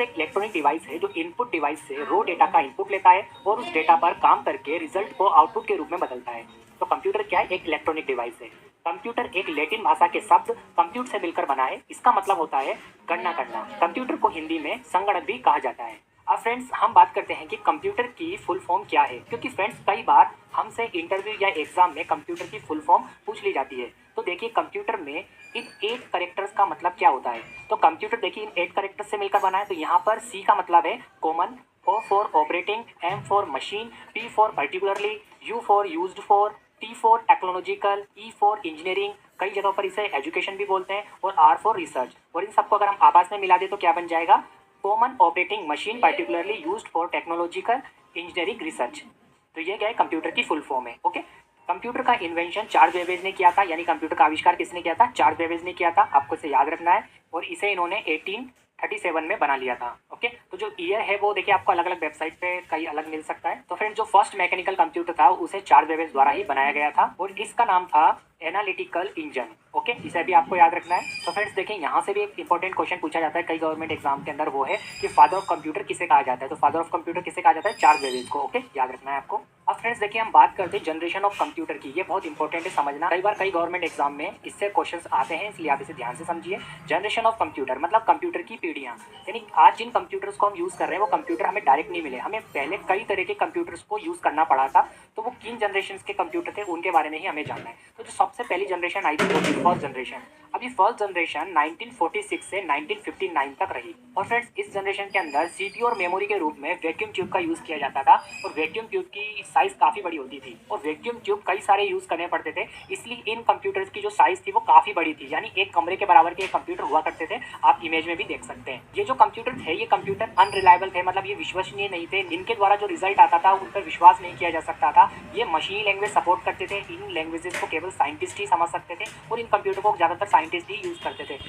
Computer एक electronic device है जो इनपुट डिवाइस से रो डेटा का इनपुट लेता है और उस डेटा पर काम करके रिजल्ट को आउटपुट के रूप में बदलता है। तो कंप्यूटर क्या है? एक इलेक्ट्रॉनिक डिवाइस है। कंप्यूटर एक लैटिन भाषा के शब्द कंप्यूट से मिलकर बना है। इसका मतलब होता है गणना करना। कंप्यूटर को हिंदी में संगणक भी कहा जाता है। अब फ्रेंड्स हम बात करते हैं कि कंप्यूटर की फुल फॉर्म क्या है, क्योंकि फ्रेंड्स कई बार हमसे इंटरव्यू या एग्जाम में कंप्यूटर की फुल फॉर्म पूछ ली जाती है। तो देखिए कंप्यूटर में इन 8 करेक्टर्स का मतलब क्या होता है। तो कंप्यूटर देखिए इन 8 करेक्टर्स से मिलकर बना है। तो यहाँ पर सी का मतलब है common, O for operating, M for machine, P for particularly, U for used for, T for technological, E for engineering, कई जगहों पर इसे एजुकेशन भी बोलते हैं, और आर फॉर रिसर्च। और इन सबको अगर हम आपस में मिला दे तो क्या बन जाएगा? Common operating machine particularly used for technological engineering research. तो ये क्या है? कंप्यूटर की फुल फॉर्म है। ओके, कंप्यूटर का इन्वेंशन चार्ल्स बेबेज ने किया था, यानी कंप्यूटर का आविष्कार किसने किया था? चार्ल्स बेबेज ने किया था। आपको इसे याद रखना है। और इसे इन्होंने 1837 में बना लिया था। ओके, तो जो ईयर है वो देखिए आपको अलग अलग वेबसाइट पे कई अलग मिल सकता है। तो फ्रेंड जो फर्स्ट मैकेनिकल कंप्यूटर था उसे चार्ल्स बेबेज द्वारा ही बनाया गया था और इसका नाम था एनालिटिकल इंजन। ओके, इसे भी आपको याद रखना है। तो फ्रेंड्स देखिए यहाँ से भी एक इंपॉर्टेंट क्वेश्चन पूछा जाता है कई गवर्नमेंट एग्जाम के अंदर, वो है कि फादर ऑफ कंप्यूटर किसे कहा जाता है। तो फादर ऑफ कंप्यूटर किसे कहा जाता है? चार्ल्स बेबेज को। ओके, याद रखना है आपको। अब फ्रेंड्स देखिए हम बात करते हैं जनरेशन ऑफ कंप्यूटर की। ये बहुत इंपॉर्टेंट है समझना, कई बार कई गवर्नमेंट एग्जाम में इससे क्वेश्चंस आते हैं, इसलिए आप इसे ध्यान से समझिए। जनरेशन ऑफ कंप्यूटर मतलब कंप्यूटर की पीढ़ियां, यानी आज जिन कंप्यूटर्स को हम यूज कर रहे हैं वो कंप्यूटर हमें डायरेक्ट नहीं मिले, हमें पहले कई तरह के कंप्यूटर्स को यूज करना पड़ा था। तो वो किन जनरेशन के कंप्यूटर थे उनके बारे में ही हमें जानना है। तो जो सबसे पहली जनरेशन आई थी वो थी फर्स्ट जनरेशन। अभी फर्स्ट जनरेशन 1946 से 1959 तक रही। और फ्रेंड्स इस जनरेशन के अंदर सीपीयू और मेमोरी के रूप में वैक्यूम ट्यूब का यूज किया जाता था, और वैक्यूम ट्यूब की साइज काफी बड़ी होती थी, और वैक्यूम ट्यूब कई सारे यूज करने पड़ते थे, इसलिए इन कंप्यूटर्स की जो साइज थी वो काफी बड़ी थी, यानी एक कमरे के बराबर के कंप्यूटर हुआ करते थे। आप इमेज में भी देख सकते हैं। ये जो कंप्यूटर थे ये कंप्यूटर अनरिलायबल थे, मतलब ये विश्वसनीय नहीं थे। इनके द्वारा जो रिजल्ट आता था उन पर विश्वास नहीं किया जा सकता था। ये मशीन लैंग्वेज सपोर्ट करते थे, इन लैंग्वेजेस को केवल साइंटिस्ट ही समझ सकते थे, और इन कंप्यूटर को ज्यादातर साइंटिस्ट ही यूज करते थे।